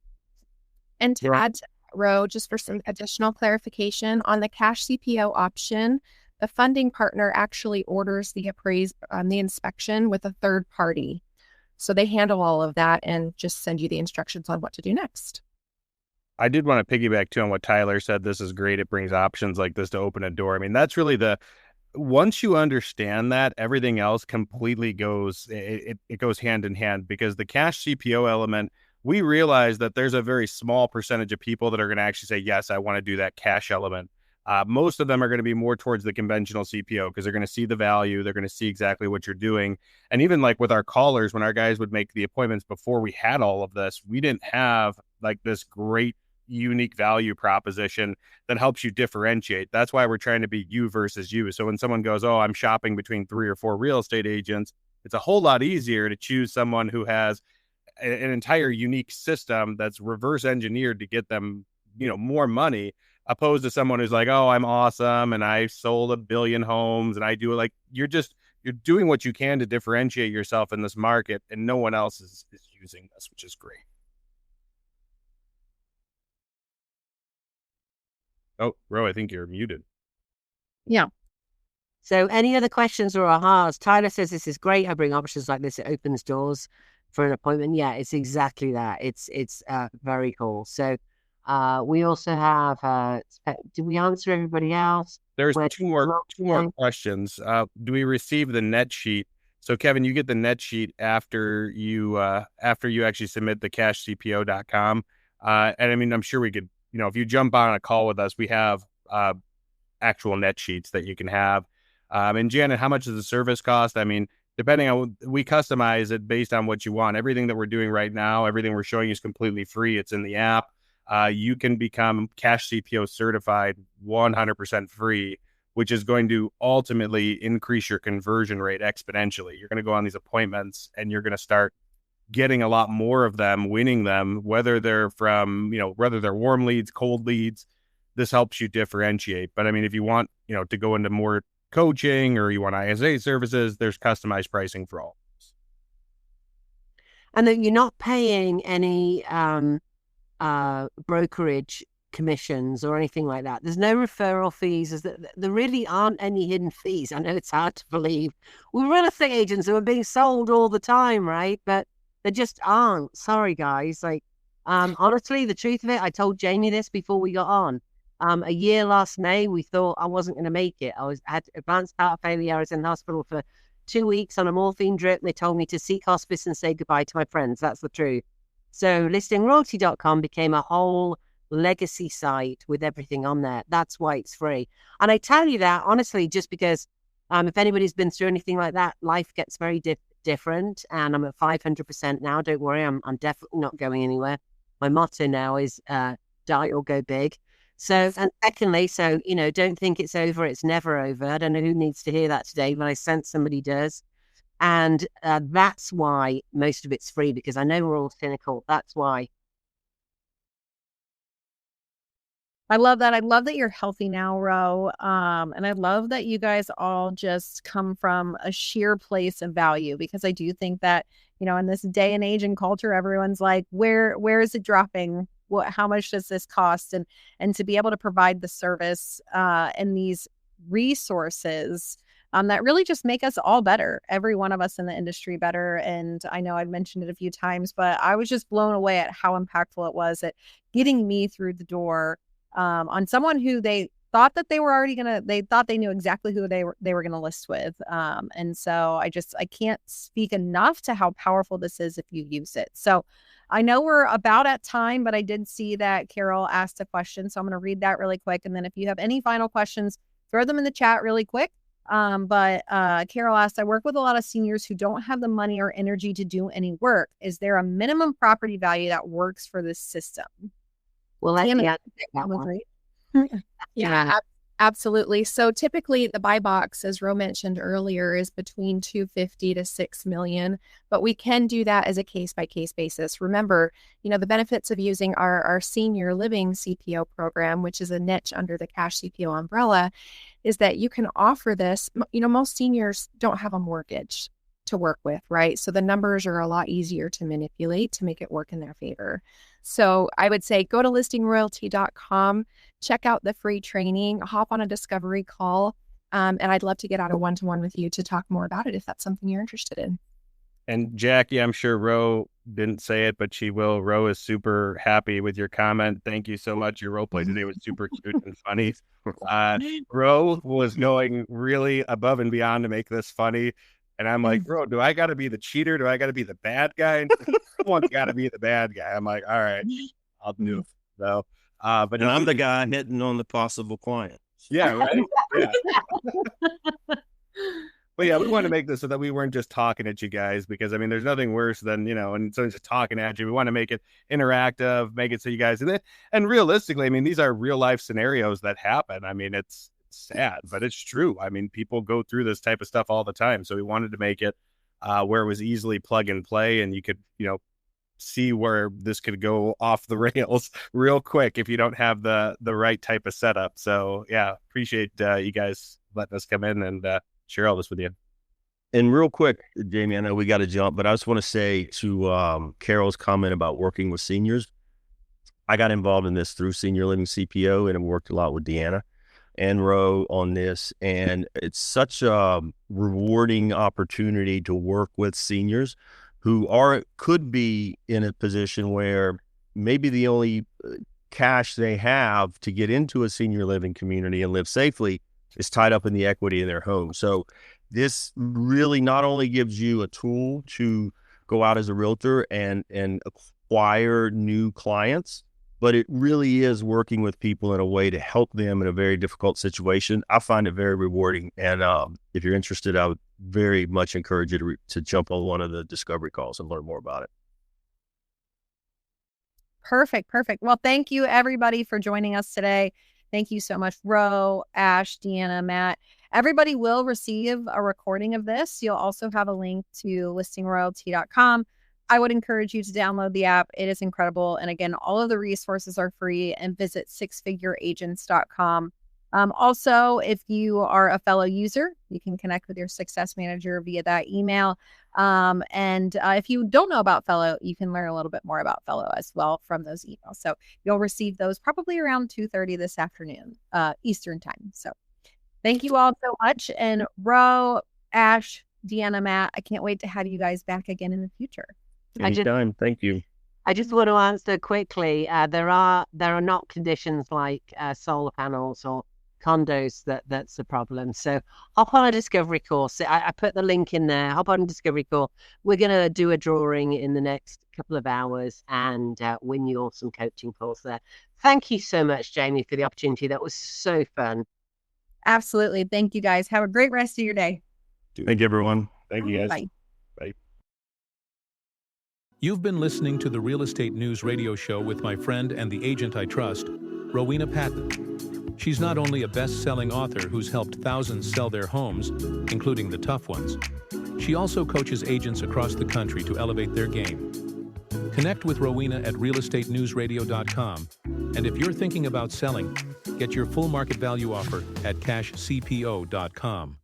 And to add to that, Ro, just for some additional clarification, on the Cash CPO option, the funding partner actually orders the the inspection with a third party. So they handle all of that and just send you the instructions on what to do next. I did want to piggyback too on what Tyler said. This is great. It brings options like this to open a door. I mean, that's really once you understand that, everything else completely goes, it goes hand in hand, because the Cash CPO element, we realize that there's a very small percentage of people that are going to actually say, yes, I want to do that cash element. Most of them are going to be more towards the conventional CPO because they're going to see the value. They're going to see exactly what you're doing. And even like with our callers, when our guys would make the appointments before we had all of this, we didn't have like this great unique value proposition that helps you differentiate. That's why we're trying to be you versus you. So when someone goes, oh, I'm shopping between 3 or 4 real estate agents, it's a whole lot easier to choose someone who has an entire unique system that's reverse engineered to get them, more money, opposed to someone who's like, oh, I'm awesome and I sold 1 billion homes and I do it. Like, you're doing what you can to differentiate yourself in this market, and no one else is using this, which is great. Oh, Ro, I think you're muted. Yeah. So any other questions or ahas? Tyler says this is great. I bring options like this. It opens doors for an appointment. Yeah, it's exactly that. It's very cool. So we also have, did we answer everybody else? There's two more questions. Do we receive the net sheet? So Kevin, you get the net sheet after you actually submit the cashcpo.com. And I mean, I'm sure we could, if you jump on a call with us, we have actual net sheets that you can have. And Janet, how much does the service cost? I mean, depending on, we customize it based on what you want. Everything that we're doing right now, everything we're showing you is completely free. It's in the app. You can become Cash CPO certified 100% free, which is going to ultimately increase your conversion rate exponentially. You're going to go on these appointments and you're going to start getting a lot more of them, winning them, whether they're from, whether they're warm leads, cold leads. This helps you differentiate. But I mean, if you want, to go into more coaching or you want ISA services, there's customized pricing for all. And that you're not paying any brokerage commissions or anything like that. There's no referral fees. There really aren't any hidden fees. I know it's hard to believe. We're real estate agents who are being sold all the time, right? But there just aren't. Sorry, guys. Like, honestly, the truth of it, I told Jamie this before we got on. A year last May, we thought I wasn't going to make it. I had advanced heart failure. I was in the hospital for 2 weeks on a morphine drip. And they told me to seek hospice and say goodbye to my friends. That's the truth. So listingroyalty.com became a whole legacy site with everything on there. That's why it's free. And I tell you that, honestly, just because if anybody's been through anything like that, life gets very different. And I'm at 500% now. Don't worry, I'm definitely not going anywhere. My motto now is die or go big. So, and secondly, don't think it's over. It's never over. I don't know who needs to hear that today, but I sense somebody does. And that's why most of it's free, because I know we're all cynical. That's why. I love that. I love that you're healthy now, Ro. And I love that you guys all just come from a sheer place of value, because I do think that, in this day and age and culture, everyone's like, where is it dropping? How much does this cost? And to be able to provide the service and these resources that really just make us all better, every one of us in the industry better. And I know I've mentioned it a few times, but I was just blown away at how impactful it was at getting me through the door on someone who they thought that they thought they knew exactly who they were going to list with. And so I can't speak enough to how powerful this is if you use it. So I know we're about at time, but I did see that Carol asked a question. So I'm going to read that really quick. And then if you have any final questions, throw them in the chat really quick. But Carol asked, I work with a lot of seniors who don't have the money or energy to do any work. Is there a minimum property value that works for this system? Well, let's Deanna, take that one. Right? Yeah, absolutely. So typically the buy box, as Ro mentioned earlier, is between 250 to 6 million, but we can do that as a case by case basis. Remember, the benefits of using our senior living CPO program, which is a niche under the Cash CPO umbrella, is that you can offer this. Most seniors don't have a mortgage to work with, right? So the numbers are a lot easier to manipulate to make it work in their favor. So I would say go to listingroyalty.com, check out the free training, hop on a discovery call, and I'd love to get out a one-to-one with you to talk more about it if that's something you're interested in. And Jackie, I'm sure Ro didn't say it, but she will. Ro is super happy with your comment. Thank you so much. Your role play today was super cute and funny. Ro was going really above and beyond to make this funny. And I'm like, Ro, do I got to be the cheater? Do I got to be the bad guy? Someone's got to be the bad guy. I'm like, all right, I'll do it. So, But I'm the guy hitting on the possible client. Yeah, right? Yeah. But yeah, we want to make this so that we weren't just talking at you guys, because there's nothing worse than, and someone's just talking at you. We want to make it interactive, make it so you guys, and realistically, these are real life scenarios that happen. It's sad, but it's true. People go through this type of stuff all the time. So we wanted to make it where it was easily plug and play, and you could, see where this could go off the rails real quick if you don't have the right type of setup. So yeah, appreciate you guys letting us come in and share all this with you. And real quick, Jamie, I know we got to jump, but I just want to say to Carol's comment about working with seniors, I got involved in this through Senior Living CPO and have worked a lot with Deanna and Ro on this. And it's such a rewarding opportunity to work with seniors who could be in a position where maybe the only cash they have to get into a senior living community and live safely is tied up in the equity in their home. So this really not only gives you a tool to go out as a realtor and acquire new clients, but it really is working with people in a way to help them in a very difficult situation. I find it very rewarding. And if you're interested, I would very much encourage you to jump on one of the discovery calls and learn more about it. Perfect. Well, thank you everybody for joining us today. Thank you so much, Ro, Ash, Deanna, Matt. Everybody will receive a recording of this. You'll also have a link to listingroyalty.com. I would encourage you to download the app. It is incredible. And again, all of the resources are free, and visit sixfigureagents.com. Also, if you are a fellow user, you can connect with your success manager via that email. And if you don't know about Fellow, you can learn a little bit more about Fellow as well from those emails. So you'll receive those probably around 2:30 this afternoon, Eastern time. So thank you all so much. And Ro, Ash, Deanna, Matt, I can't wait to have you guys back again in the future. Anytime. Thank you. I just want to answer quickly. There are not conditions like solar panels or condos that's a problem. So hop on a discovery course. I put the link in there. Hop on a discovery call. We're going to do a drawing in the next couple of hours and win you all some coaching calls there. Thank you so much, Jamie, for the opportunity. That was so fun. Absolutely. Thank you, guys. Have a great rest of your day. Thank you, everyone. Thank you, guys. Bye. Bye. You've been listening to the Real Estate News radio show with my friend and the agent I trust, Rowena Patton. She's not only a best-selling author who's helped thousands sell their homes, including the tough ones, she also coaches agents across the country to elevate their game. Connect with Rowena at realestatenewsradio.com. And if you're thinking about selling, get your full market value offer at cashcpo.com.